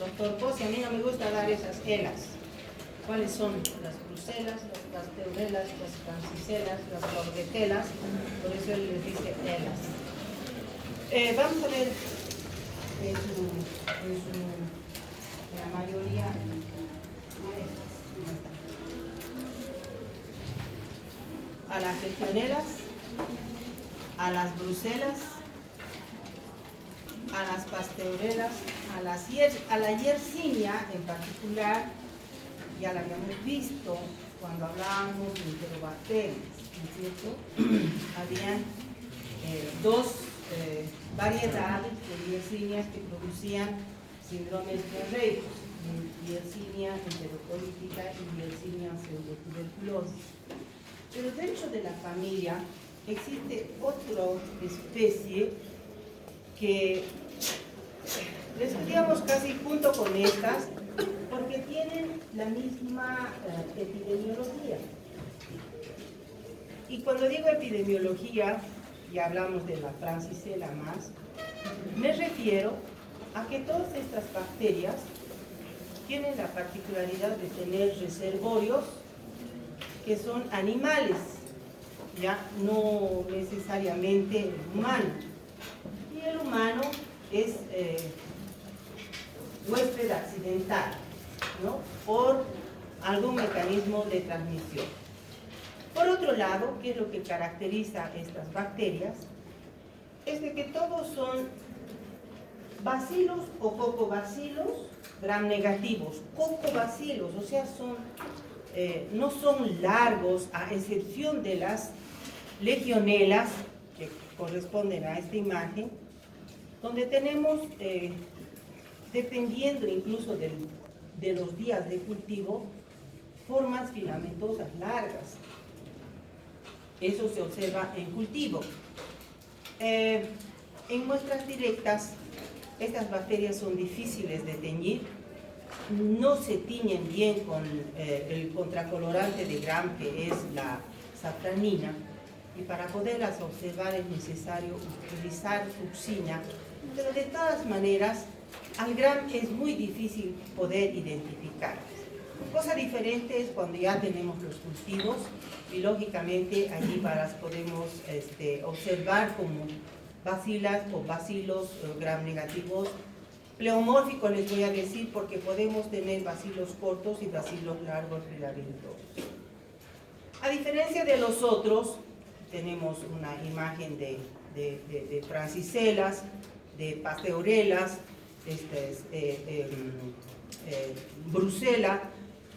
los torpos, y a mí no me gusta dar esas elas. ¿Cuáles son? Las bruselas, las pasteurelas, las franciselas, las bordetelas, por eso él les dice elas. Vamos a ver en la mayoría. A las legionelas, a las bruselas, a las pasteurelas, a la yersinia en particular, ya la habíamos visto cuando hablábamos de enterobacterias, ¿no es cierto? Habían dos variedades de yersinias que producían síndromes diarreicos, yersinia enterocolítica y yersinia pseudotuberculosis. Pero dentro de la familia existe otra especie que la estudiamos casi junto con estas porque tienen la misma epidemiología. Y cuando digo epidemiología, y hablamos de la francisella más, me refiero a que todas estas bacterias tienen la particularidad de tener reservorios que son animales, ya no necesariamente el humano. Y el humano es huésped accidental, ¿no? Por algún mecanismo de transmisión. Por otro lado, ¿qué es lo que caracteriza a estas bacterias? Es de que todos son bacilos o cocobacilos gram negativos, cocobacilos, o sea, no son largos, a excepción de las legionelas, que corresponden a esta imagen, donde tenemos, dependiendo incluso de los días de cultivo, formas filamentosas largas. Eso se observa en cultivo. En muestras directas, estas bacterias son difíciles de teñir, no se tiñen bien con el contracolorante de Gram, que es la safranina, y para poderlas observar es necesario utilizar fucsina, pero de todas maneras, al Gram es muy difícil poder identificarlas. Cosa diferente es cuando ya tenemos los cultivos, y lógicamente allí las podemos observar como bacilas o bacilos gram negativos. Pleomórficos les voy a decir porque podemos tener bacilos cortos y bacilos largos filamentosos. A diferencia de los otros, tenemos una imagen de franciselas, de pasteurelas, brusela.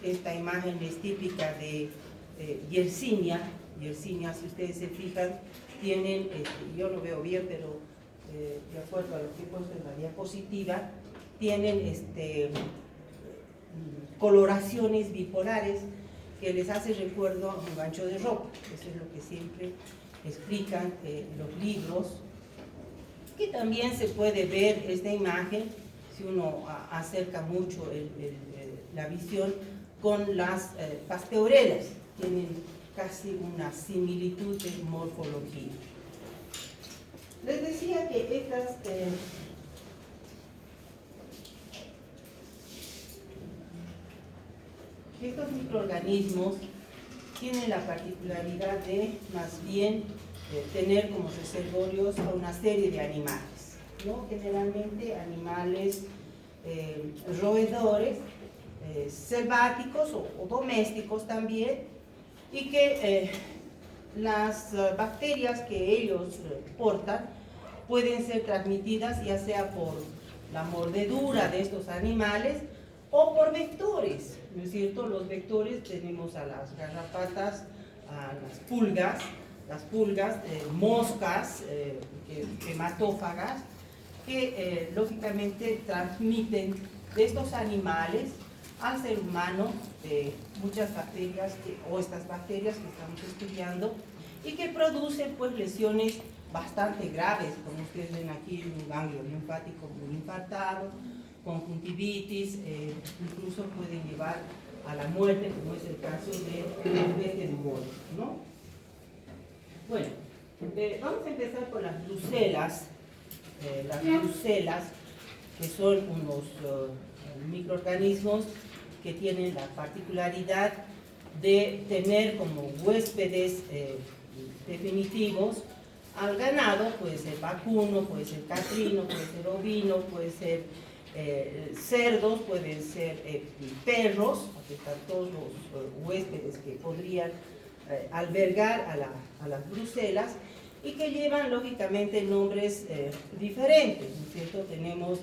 Esta imagen es típica de yersinia. Yersinia, si ustedes se fijan, tienen, yo lo veo bien, pero de acuerdo a lo que he puesto en la diapositiva, tienen coloraciones bipolares que les hace recuerdo a un gancho de ropa. Eso es lo que siempre explican los libros. Que también se puede ver esta imagen, si uno acerca mucho la visión, con las pasteurelas. Tienen casi una similitud de morfología. Les decía que estos microorganismos tienen la particularidad de, más bien, tener como reservorios a una serie de animales, ¿no? Generalmente animales roedores, selváticos o domésticos también, y que las bacterias que ellos portan pueden ser transmitidas ya sea por la mordedura de estos animales o por vectores, ¿no es cierto? Los vectores tenemos a las garrapatas, a las pulgas, moscas, hematófagas, que lógicamente transmiten de estos animales al ser humano muchas bacterias o estas bacterias que estamos estudiando y que producen pues lesiones bastante graves, como ustedes ven aquí, un ganglio linfático muy infartado, conjuntivitis, incluso pueden llevar a la muerte, como es el caso del vete de Wolf, ¿no? Bueno, vamos a empezar con las bruselas, que son unos microorganismos que tienen la particularidad de tener como huéspedes definitivos al ganado. Puede ser vacuno, puede ser caprino, puede ser ovino, puede ser cerdos, pueden ser perros. Aquí están todos los huéspedes que podrían albergar a las bruselas, y que llevan lógicamente nombres diferentes, ¿no es cierto? Tenemos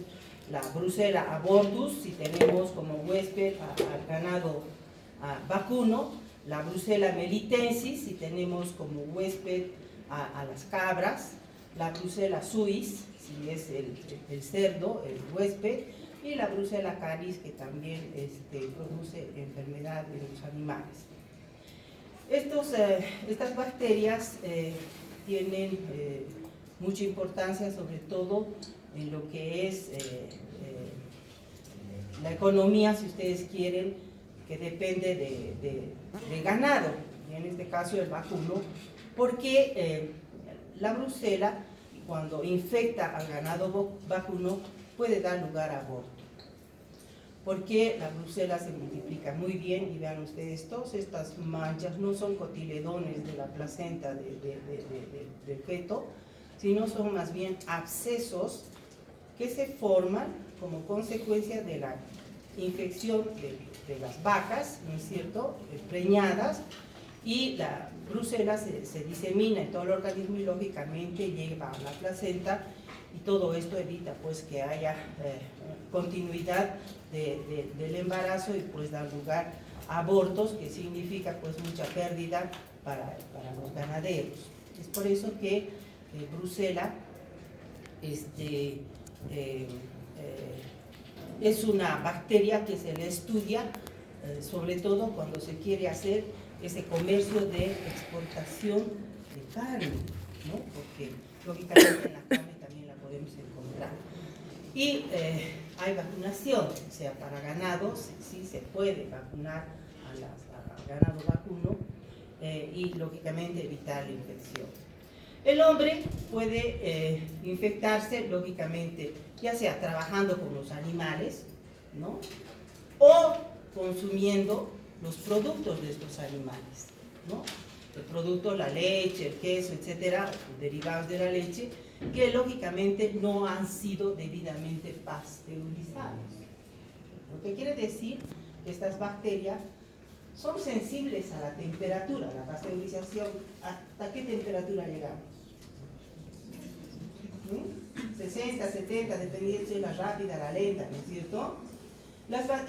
la Brucella abortus, si tenemos como huésped al ganado vacuno; la Brucella melitensis, si tenemos como huésped a las cabras; la Brucella suis, si es el cerdo, el huésped; y la Brucella canis, que también produce enfermedad en los animales. Estas bacterias tienen mucha importancia, sobre todo en lo que es la economía, si ustedes quieren, que depende de ganado, y en este caso el vacuno, porque la brucela, cuando infecta al ganado vacuno, puede dar lugar a aborto, porque la brucela se multiplica muy bien. Y vean ustedes, todas estas manchas no son cotiledones de la placenta del feto, sino son más bien abscesos que se forman como consecuencia de la infección de las vacas, ¿no es cierto?, preñadas, y la brucela se disemina en todo el organismo y lógicamente llega a la placenta, y todo esto evita pues que haya continuidad del embarazo, y pues da lugar a abortos, que significa pues mucha pérdida para los ganaderos. Es por eso que brucela es una bacteria que se le estudia, sobre todo cuando se quiere hacer ese comercio de exportación de carne, ¿no? Porque lógicamente en la carne también la podemos encontrar. Y hay vacunación, o sea, para ganados sí se puede vacunar al ganado vacuno, y lógicamente evitar la infección. El hombre puede infectarse, lógicamente, ya sea trabajando con los animales, ¿no?, o consumiendo los productos de estos animales, ¿no? El producto, la leche, el queso, etcétera, derivados de la leche, que lógicamente no han sido debidamente pasteurizados. Lo que quiere decir que estas bacterias son sensibles a la temperatura. La pasteurización, ¿hasta qué temperatura llegamos? 60, 70, dependiendo si es la rápida, la lenta, ¿no es cierto?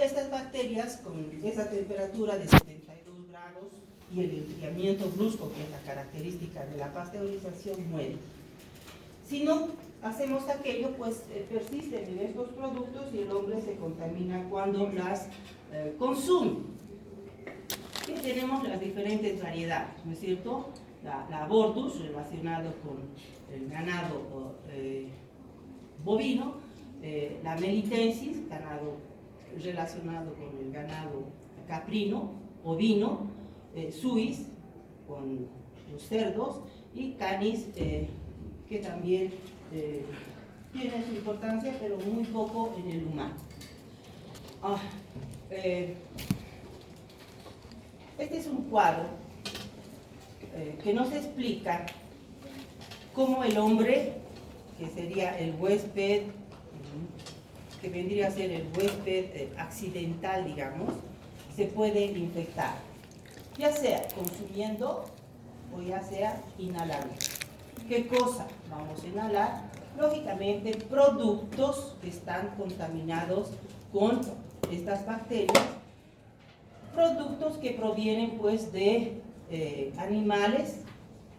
Estas bacterias, con esa temperatura de 72 grados y el enfriamiento brusco, que es la característica de la pasteurización, mueren. Si no hacemos aquello, pues persisten en estos productos y el hombre se contamina cuando las consume. Y tenemos las diferentes variedades, ¿no es cierto? La abortus, relacionado con el ganado bovino; la melitensis, ganado relacionado con el ganado caprino, ovino; suis, con los cerdos; y canis, que también tiene su importancia, pero muy poco en el humano. Este es un cuadro que nos explica cómo el hombre, que sería el huésped, que vendría a ser el huésped accidental, digamos, se puede infectar, ya sea consumiendo o ya sea inhalando. ¿Qué cosa vamos a inhalar? Lógicamente, productos que están contaminados con estas bacterias, productos que provienen pues de animales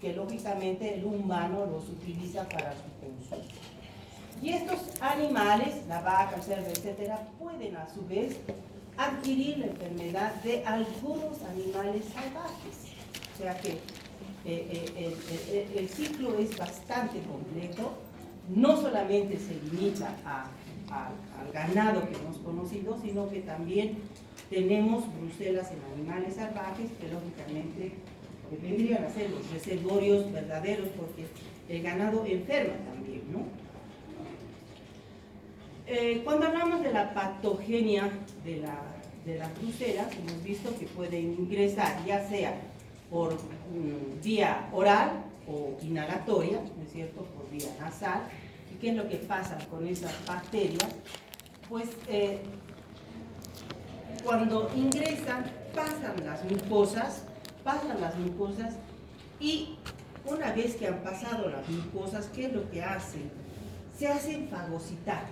que lógicamente el humano los utiliza para su consumo. Y estos animales, la vaca, el cerdo, etcétera, pueden a su vez adquirir la enfermedad de algunos animales salvajes. O sea que el ciclo es bastante completo. No solamente se limita al ganado que hemos conocido, sino que también tenemos brucelas en animales salvajes, que lógicamente vendrían a ser los reservorios verdaderos, porque el ganado enferma también, ¿no? Cuando hablamos de la patogenia de las brucelas, hemos visto que pueden ingresar ya sea por vía oral o inhalatoria, ¿no es cierto?, por vía nasal. ¿Y qué es lo que pasa con esas bacterias? Pues cuando ingresan, pasan las mucosas y una vez que han pasado las mucosas, ¿qué es lo que hacen? Se hacen fagocitar.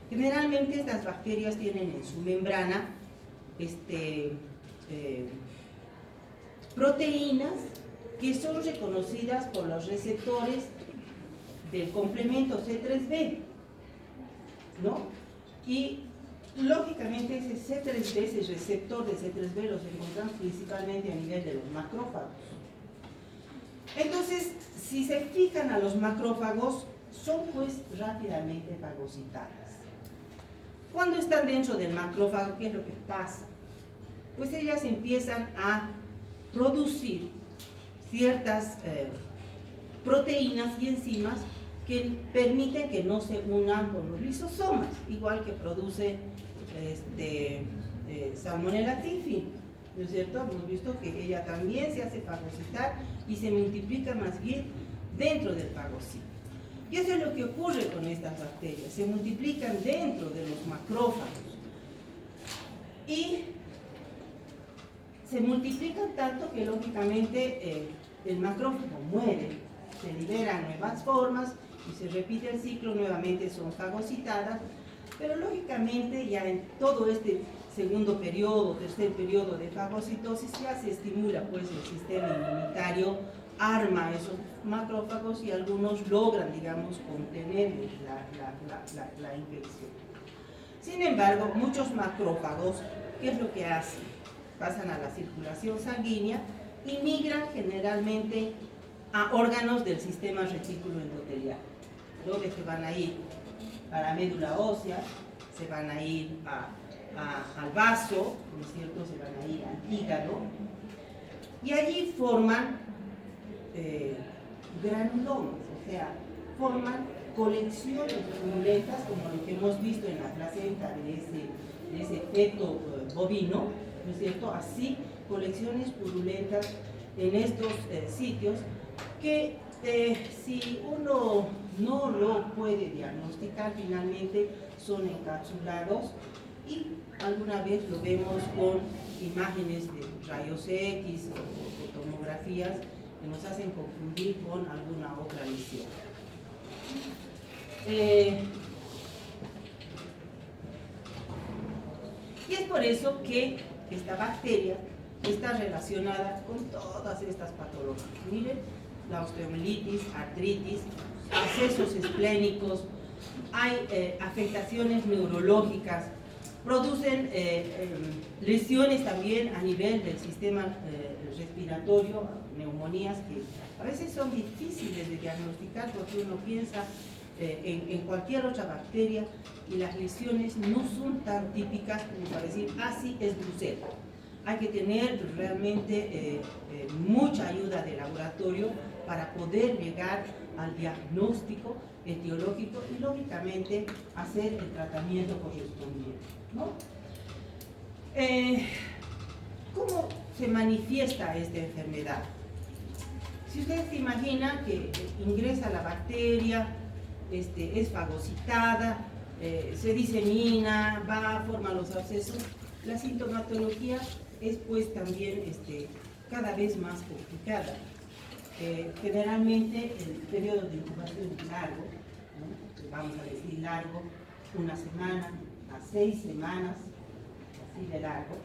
Generalmente estas bacterias tienen en su membrana proteínas que son reconocidas por los receptores del complemento C3b, ¿no? Y lógicamente ese C3b, ese receptor de C3b, los encontramos principalmente a nivel de los macrófagos. Entonces, si se fijan a los macrófagos, son pues rápidamente fagocitadas. Cuando están dentro del macrófago, ¿qué es lo que pasa? Pues ellas empiezan a producir ciertas proteínas y enzimas que permiten que no se unan con los lisosomas, igual que produce Salmonella typhi, ¿no es cierto? Hemos visto que ella también se hace fagocitar y se multiplica más bien dentro del fagocito. Y eso es lo que ocurre con estas bacterias, se multiplican dentro de los macrófagos y se multiplican tanto que lógicamente el macrófago muere, se liberan nuevas formas y se repite el ciclo, nuevamente son fagocitadas, pero lógicamente ya en todo este segundo periodo, tercer periodo de fagocitosis ya se estimula pues el sistema inmunitario, arma esos macrófagos y algunos logran, digamos, contener la infección. Sin embargo, muchos macrófagos, ¿qué es lo que hacen? Pasan a la circulación sanguínea y migran generalmente a órganos del sistema retículo endotelial, donde se van a ir a la médula ósea, se van a ir al vaso, ¿no es cierto?, se van a ir al hígado, y allí forman granulomas, o sea, forman colecciones purulentas, como lo que hemos visto en la placenta de ese feto bovino, ¿no es cierto?, así, colecciones purulentas en estos sitios que si uno no lo puede diagnosticar, finalmente son encapsulados y alguna vez lo vemos con imágenes de rayos X o tomografías que nos hacen confundir con alguna otra lesión. Y es por eso que esta bacteria está relacionada con todas estas patologías. Miren, la osteomielitis, artritis, abscesos esplénicos, hay afectaciones neurológicas, producen lesiones también a nivel del sistema respiratorio, neumonías que a veces son difíciles de diagnosticar porque uno piensa en cualquier otra bacteria y las lesiones no son tan típicas como para decir, sí, es brucela. Hay que tener realmente mucha ayuda de laboratorio para poder llegar al diagnóstico etiológico y lógicamente hacer el tratamiento correspondiente, ¿no? ¿Cómo se manifiesta esta enfermedad? Si ustedes se imaginan que ingresa la bacteria, es fagocitada, se disemina, forma los abscesos, la sintomatología es pues también cada vez más complicada. Generalmente el periodo de incubación es largo, ¿no? Vamos a decir largo, 1 semana a 6 semanas, así de largo.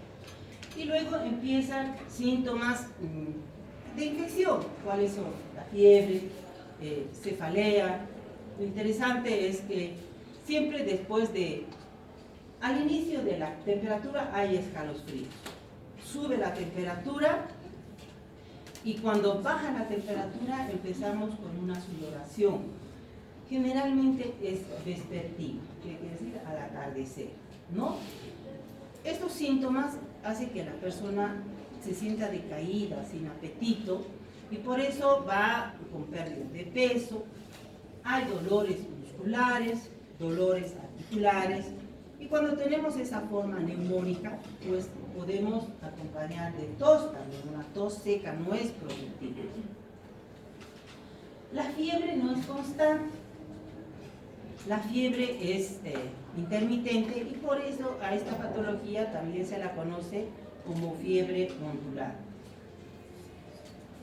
Y luego empiezan síntomas de infección. ¿Cuáles son? La fiebre, cefalea. Lo interesante es que siempre al inicio de la temperatura hay escalofríos. Sube la temperatura y cuando baja la temperatura empezamos con una sudoración. Generalmente es vespertina, quiere decir al atardecer, ¿no? Estos síntomas hacen que la persona se sienta decaída, sin apetito, y por eso va con pérdida de peso, hay dolores musculares, dolores articulares. Y cuando tenemos esa forma neumónica, pues podemos acompañar de tos también. Una tos seca no es productiva. La fiebre no es constante. La fiebre es intermitente y por eso a esta patología también se la conoce como fiebre ondular.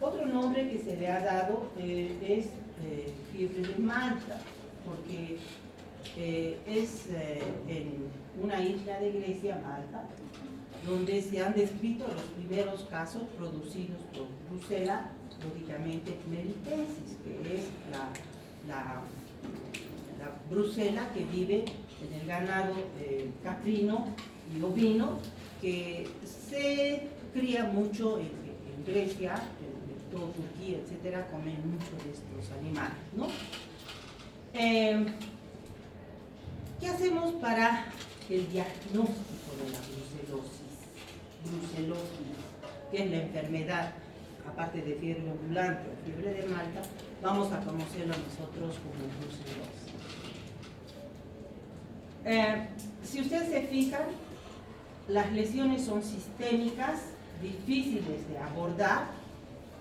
Otro nombre que se le ha dado es fiebre de Malta, porque es en una isla de Grecia, Malta, donde se han descrito los primeros casos producidos por Brucella, lógicamente melitensis, que es la Brucella que vive en el ganado caprino y ovino, que se cría mucho en Grecia, en toda Turquía, etcétera, comen mucho de estos animales, ¿no? ¿Qué hacemos para el diagnóstico de la brucelosis? Brucelosis, que es la enfermedad, aparte de fiebre ambulante o fiebre de Malta, vamos a conocerlo nosotros como brucelosis. Si ustedes se fijan, las lesiones son sistémicas, difíciles de abordar.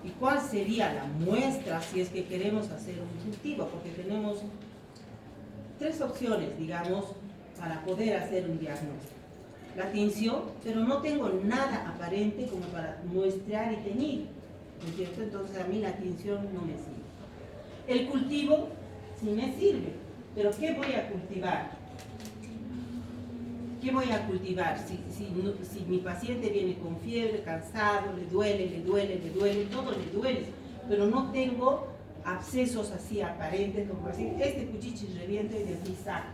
¿Y cuál sería la muestra si es que queremos hacer un cultivo? Porque tenemos tres opciones, digamos, para poder hacer un diagnóstico. La tinción, pero no tengo nada aparente como para muestrear y teñir, ¿no es cierto? Entonces a mí la tinción no me sirve. El cultivo sí me sirve, pero ¿qué voy a cultivar? ¿Qué voy a cultivar? Si mi paciente viene con fiebre, cansado, le duele, todo le duele, pero no tengo abscesos así aparentes, como decir, este cuchichi revienta y de aquí saca,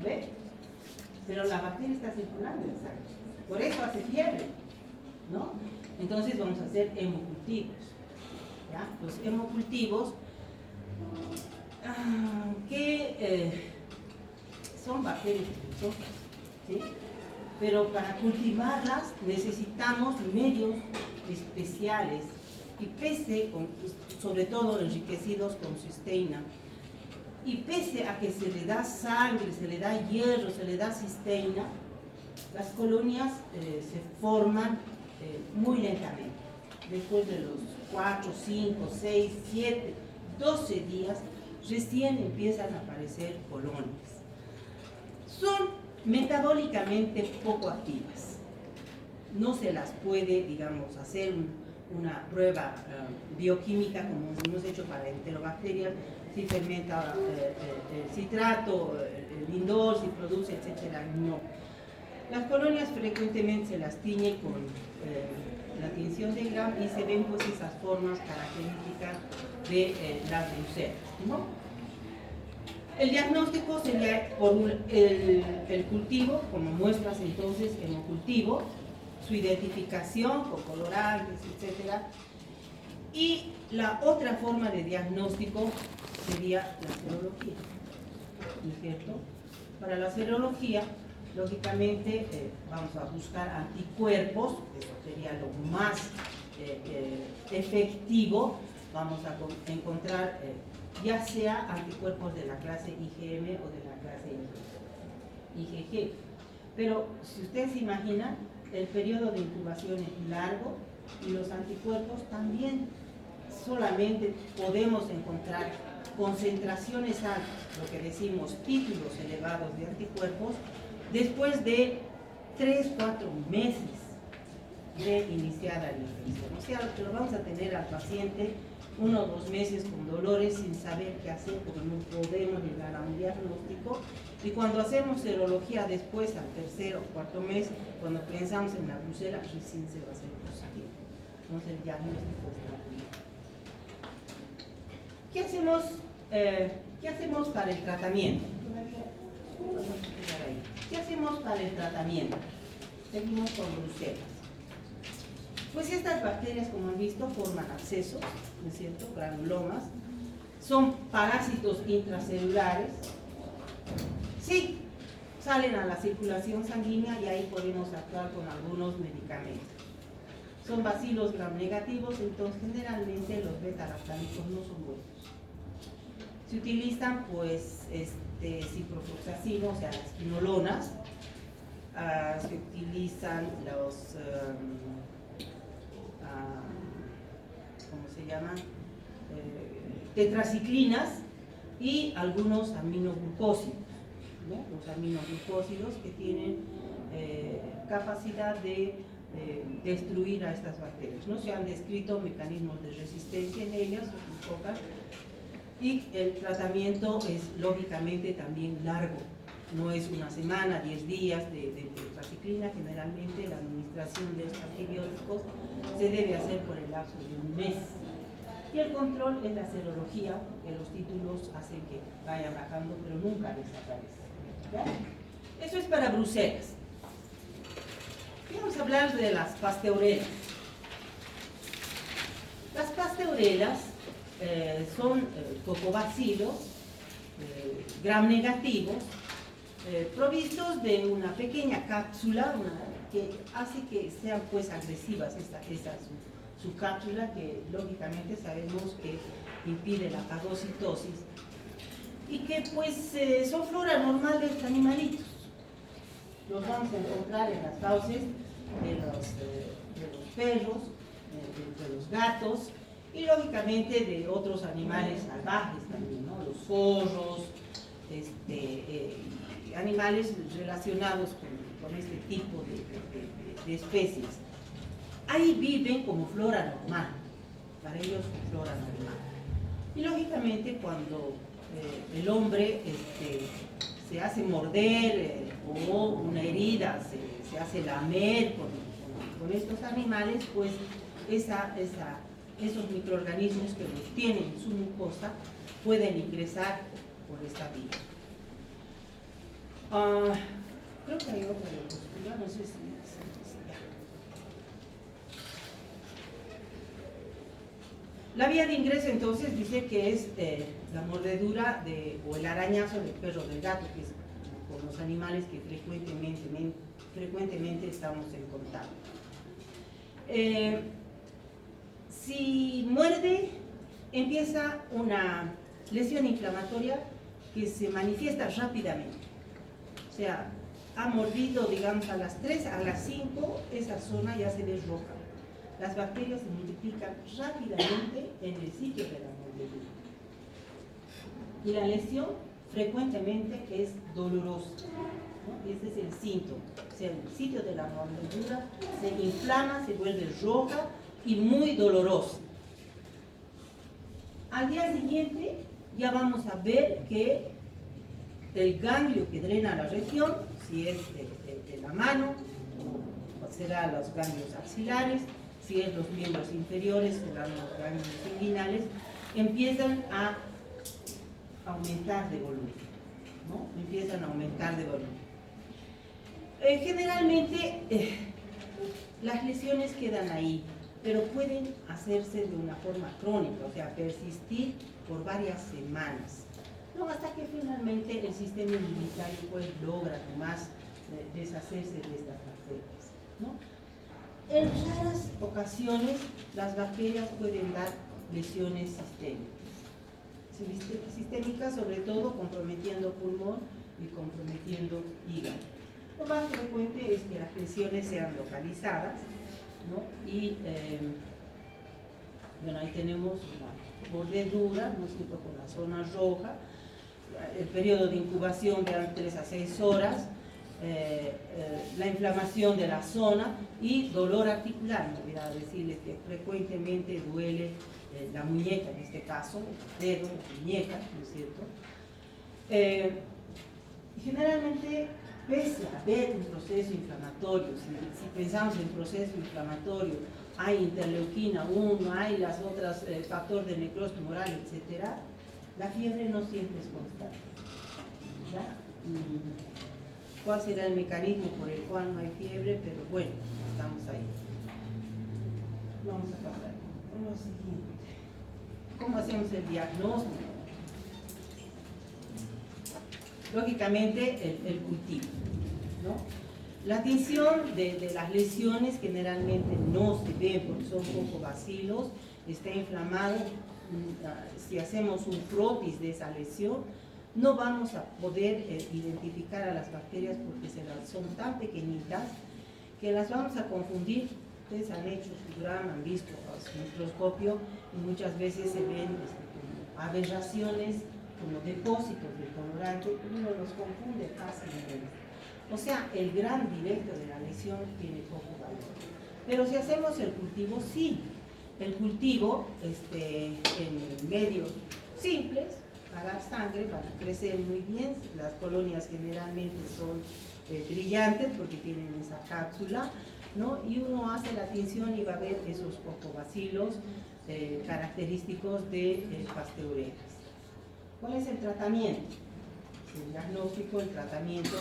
¿ve? Pero la bacteria está circulando en sangre, por eso hace fiebre, ¿no? Entonces vamos a hacer hemocultivos, ¿ya? Los hemocultivos, que son bacterias virusosas, ¿sí? Pero para cultivarlas necesitamos medios especiales y sobre todo enriquecidos con cisteína. Y pese a que se le da sangre, se le da hierro, se le da cisteína, las colonias se forman muy lentamente. Después de los 4, 5, 6, 7, 12 días, recién empiezan a aparecer colonias. Son metabólicamente poco activas. No se las puede, digamos, hacer una prueba bioquímica como hemos hecho para enterobacterias, si fermenta citrato, lindol, si produce, etcétera, no. Las colonias frecuentemente se las tiñe con la tinción de Gram y se ven pues esas formas características de las brucelas, ¿no? El diagnóstico sería por el cultivo, como muestras entonces hemocultivo, su identificación con colorantes, etcétera. Y la otra forma de diagnóstico sería la serología, ¿no es cierto? Para la serología, lógicamente, vamos a buscar anticuerpos, eso sería lo más efectivo. Vamos a encontrar ya sea anticuerpos de la clase IgM o de la clase IgG. Pero si ustedes se imaginan, el periodo de incubación es largo y los anticuerpos también solamente podemos encontrar concentraciones altas, lo que decimos títulos elevados de anticuerpos, después de 3-4 meses de iniciada la infección. O sea, que lo vamos a tener al paciente 1 o 2 meses con dolores sin saber qué hacer porque no podemos llegar a un diagnóstico. Y cuando hacemos serología después, al 3er o 4 mes, cuando pensamos en la brucela, recién se va a hacer positivo. Entonces el diagnóstico está bien. ¿Qué hacemos para el tratamiento? ¿Qué hacemos para el tratamiento? Seguimos con brucelas. Pues estas bacterias, como han visto, forman abscesos, ¿no es cierto?, granulomas. Son parásitos intracelulares. Sí, salen a la circulación sanguínea y ahí podemos actuar con algunos medicamentos. Son bacilos gram negativos, entonces generalmente los beta-lactámicos no son buenos. Se utilizan pues de ciprofloxacino, o sea, las quinolonas. Se utilizan los, ¿cómo se llaman? Tetraciclinas y algunos aminoglucósidos, ¿no? Los aminoglucósidos que tienen capacidad de destruir a estas bacterias, ¿no? Se han descrito mecanismos de resistencia en ellas, muy pocas, y el tratamiento es lógicamente también largo. No es una semana, 10 días de tetraciclina. Generalmente la administración de estos antibióticos se debe hacer por el lapso de un mes. Y el control es la serología, que los títulos hacen que vaya bajando, pero nunca desaparece. ¿Ya? Eso es para Bruselas. Vamos a hablar de las pasteurelas. Las pasteurelas son cocobacilos gram negativos, provistos de una pequeña cápsula que hace que sean pues agresivas su cápsula, que lógicamente sabemos que impide la fagocitosis y que pues son flora normal de estos animalitos. Los vamos a encontrar en las fauces de los perros, de los gatos y lógicamente de otros animales salvajes también, ¿no? Los zorros, animales relacionados con este tipo de especies. Ahí viven como flora normal, para ellos es flora normal. Y lógicamente cuando el hombre se hace morder o una herida se hace lamer con estos animales, pues esos microorganismos que los tienen en su mucosa pueden ingresar por esta vía. Creo que hay otra diapositiva, no sé si ya. La vía de ingreso entonces dice que es la mordedura o el arañazo del perro o del gato, que es con los animales que frecuentemente estamos en contacto. Si muerde, empieza una lesión inflamatoria que se manifiesta rápidamente. O sea, ha mordido, digamos, a las 3, a las 5, esa zona ya se ve roja. Las bacterias se multiplican rápidamente en el sitio de la mordedura. Y la lesión frecuentemente es dolorosa, ¿no? Ese es el síntoma. O sea, el sitio de la mordedura se inflama, se vuelve roja y muy dolorosa. Al día siguiente ya vamos a ver que el ganglio que drena la región, si es de la mano, será los ganglios axilares, si es los miembros inferiores, serán los ganglios inguinales, empiezan a aumentar de volumen, ¿no? Empiezan a aumentar de volumen. Generalmente las lesiones quedan ahí, pero pueden hacerse de una forma crónica, o sea, persistir por varias semanas, ¿no? Hasta que finalmente el sistema inmunitario pues logra nomás deshacerse de estas bacterias, ¿no? En raras ocasiones las bacterias pueden dar lesiones sistémicas, sobre todo comprometiendo pulmón y comprometiendo hígado. Lo más frecuente es que las lesiones sean localizadas, ¿no? Y bueno, ahí tenemos una mordedura, ¿no es cierto?, con la zona roja, el periodo de incubación de 3 a 6 horas, la inflamación de la zona y dolor articular. Me olvidaba decirles que frecuentemente duele la muñeca, en este caso, el dedo, la muñeca, ¿no es cierto? Generalmente, pese a haber un proceso inflamatorio, si pensamos en proceso inflamatorio, hay interleuquina 1, hay las otras factores de necrosis tumoral, etc., la fiebre no siempre es constante, ¿ya? ¿Cuál será el mecanismo por el cual no hay fiebre? Pero bueno, estamos ahí. Vamos a pasar con lo siguiente. ¿Cómo hacemos el diagnóstico? Lógicamente, el cultivo, ¿no? La tinción de las lesiones generalmente no se ve porque son cocobacilos, está inflamado. Si hacemos un frotis de esa lesión, no vamos a poder identificar a las bacterias porque son tan pequeñitas que las vamos a confundir. Ustedes han hecho su grama, han visto a su microscopio y muchas veces se ven como aberraciones, como depósitos de colorante, uno los confunde fácilmente. O sea, el gran directo de la lesión tiene poco valor. Pero si hacemos el cultivo, sí. El cultivo en medios simples, a dar sangre, van a crecer muy bien. Las colonias generalmente son brillantes porque tienen esa cápsula, ¿no? Y uno hace la tinción y va a ver esos cocobacilos característicos de Pasteureras. ¿Cuál es el tratamiento? El diagnóstico, el tratamiento,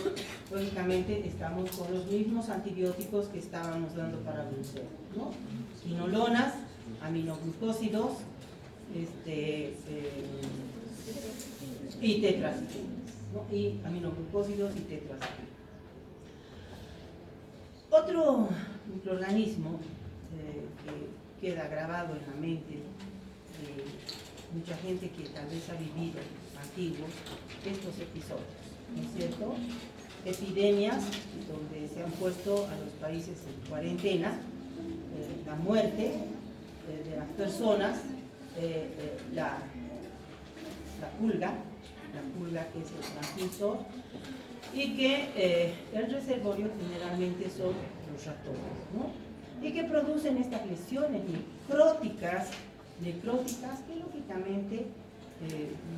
lógicamente estamos con los mismos antibióticos que estábamos dando para brucela, ¿no? Quinolonas, aminoglucósidos, y tetraciclinas, ¿no? Y aminoglucósidos y tetraciclinas. Otro microorganismo que queda grabado en la mente de mucha gente que tal vez ha vivido antiguos estos episodios, ¿no es cierto? Epidemias donde se han puesto a los países en cuarentena, la muerte de las personas, la pulga que es el transmisor, y que el reservorio generalmente son los ratones, ¿no? Y que producen estas lesiones necróticas que lógicamente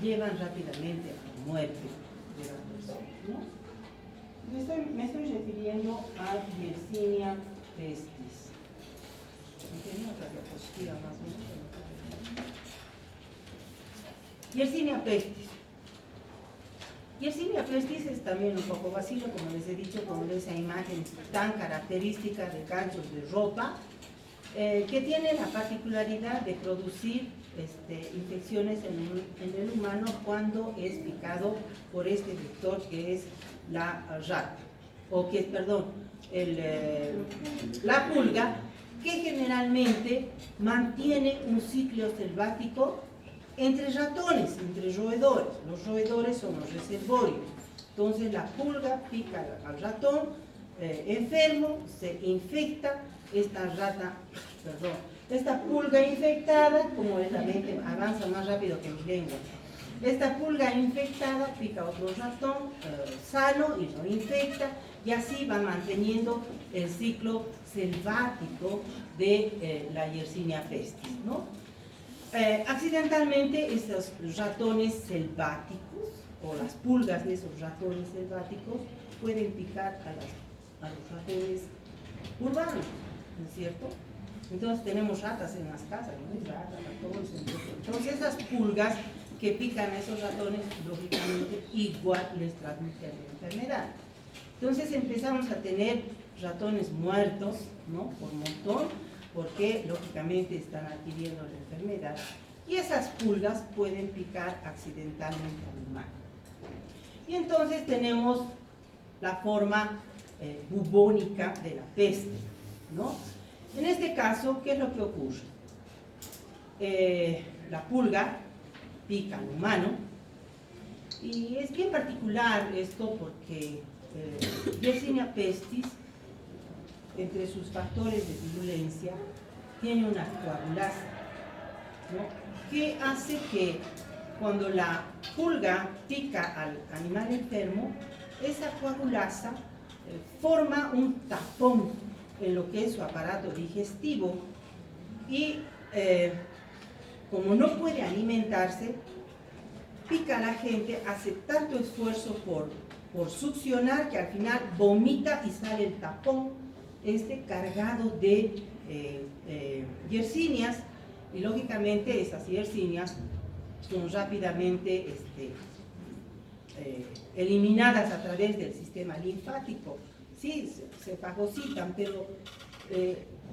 llevan rápidamente a la muerte de las personas, ¿no? Me estoy refiriendo a Yersinia pestis. ¿Tenía otra diapositiva más o menos? Yersinia pestis. Yersinia pestis es también un cocobacilo, como les he dicho, con esa imagen tan característica de ganchos de ropa, que tiene la particularidad de producir infecciones en el humano cuando es picado por este vector que es la rata, la pulga, que generalmente mantiene un ciclo selvático entre ratones, entre roedores. Los roedores son los reservorios. Entonces la pulga pica al ratón enfermo, se infecta, esta pulga infectada, como la mente avanza más rápido que mi lengua, esta pulga infectada pica a otro ratón sano y lo infecta, y así va manteniendo el ciclo selvático de la Yersinia pestis, ¿no? Accidentalmente estos ratones selváticos o las pulgas de esos ratones selváticos pueden picar a los ratones urbanos, ¿no es cierto? Entonces tenemos ratas en las casas, ¿no? Ratas, ratones, entonces esas pulgas que pican a esos ratones, lógicamente igual les transmiten la enfermedad. Entonces empezamos a tener ratones muertos, ¿no? Por montón, porque lógicamente están adquiriendo la enfermedad, y esas pulgas pueden picar accidentalmente al humano. Y entonces tenemos la forma bubónica de la peste, ¿no? En este caso, ¿qué es lo que ocurre? La pulga pica al humano, y es bien particular esto porque Yersinia pestis, entre sus factores de virulencia, tiene una coagulasa, ¿no? Que hace que cuando la pulga pica al animal enfermo, esa coagulasa forma un tapón en lo que es su aparato digestivo, y como no puede alimentarse, pica a la gente, hace tanto esfuerzo por succionar que al final vomita y sale el tapón cargado de yersinias, y lógicamente esas yersinias son rápidamente eliminadas a través del sistema linfático. Sí, se fagocitan, pero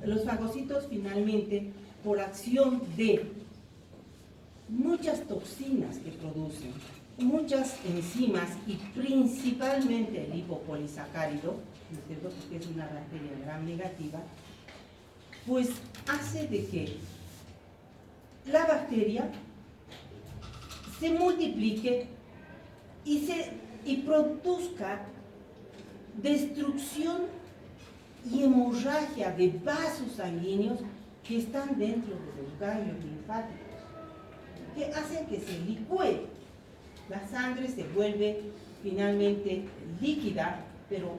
los fagocitos finalmente, por acción de muchas toxinas que producen, muchas enzimas y principalmente el lipopolisacárido, ¿no es cierto?, porque es una bacteria gram negativa, pues hace de que la bacteria se multiplique y produzca destrucción y hemorragia de vasos sanguíneos que están dentro de los ganglios linfáticos, que hacen que se licúe. La sangre se vuelve finalmente líquida, pero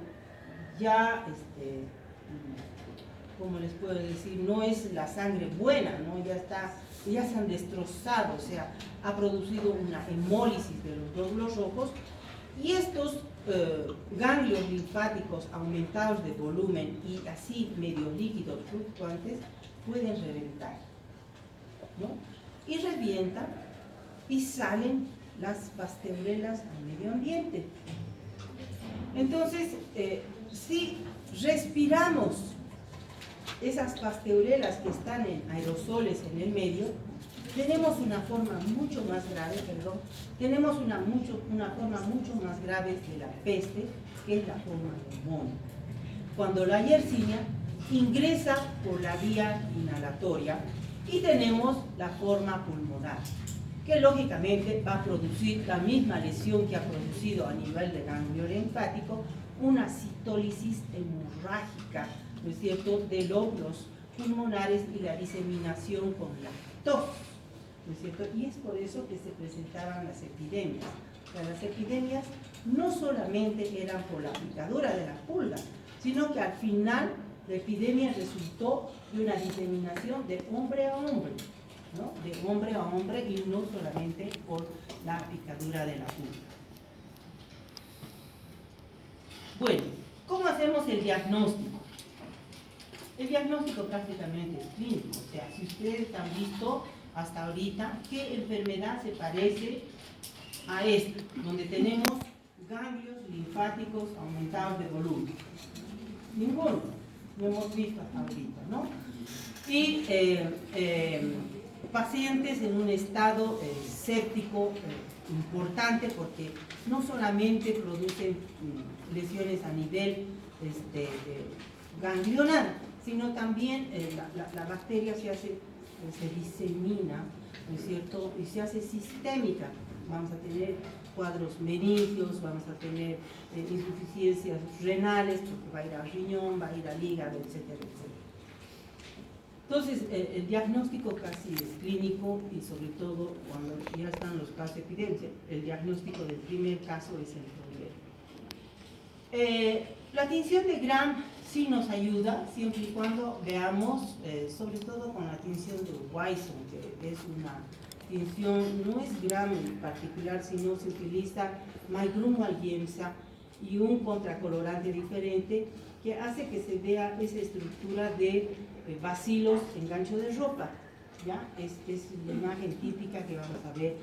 ya, como les puedo decir, no es la sangre buena, ¿no? Ya se han destrozado, o sea, ha producido una hemólisis de los glóbulos rojos, y estos ganglios linfáticos aumentados de volumen y así medio líquidos fluctuantes pueden reventar, ¿no? Y revientan y salen las pasteurelas al medio ambiente. Entonces, si respiramos esas pasteurelas que están en aerosoles en el medio, tenemos una forma mucho más grave, tenemos una forma mucho más grave de la peste, que es la forma de mono. Cuando la Yersinia ingresa por la vía inhalatoria y tenemos la forma pulmonar, que lógicamente va a producir la misma lesión que ha producido a nivel de ganglio linfático, una citólisis hemorrágica, ¿no es cierto?, de lóbulos pulmonares y la diseminación con la tos, ¿no es cierto? Y es por eso que se presentaban las epidemias. O sea, las epidemias no solamente eran por la picadura de la pulga, sino que al final la epidemia resultó de una diseminación de hombre a hombre, ¿no? De hombre a hombre, y no solamente por la picadura de la pulga. Bueno, ¿cómo hacemos el diagnóstico? El diagnóstico prácticamente es clínico, o sea, si ustedes han visto hasta ahorita qué enfermedad se parece a esta, donde tenemos ganglios linfáticos aumentados de volumen. Ninguno, no hemos visto hasta ahorita, ¿no? Y pacientes en un estado séptico importante, porque no solamente producen lesiones a nivel ganglionar, sino también la bacteria se disemina, ¿no es cierto?, y se hace sistémica. Vamos a tener cuadros meningios, vamos a tener insuficiencias renales, porque va a ir al riñón, va a ir al hígado, etcétera, etcétera. Entonces, el diagnóstico casi es clínico, y sobre todo cuando ya están los casos de epidemia, el diagnóstico del primer caso es el problema. La tinción de Gram sí nos ayuda, siempre y cuando veamos, sobre todo con la tinción de Whison, que es una tinción, no es Gram en particular, sino se utiliza Migrum Algiemsa y un contracolorante diferente, que hace que se vea esa estructura de bacilos en gancho de ropa, ¿ya? Es la imagen típica que vamos a ver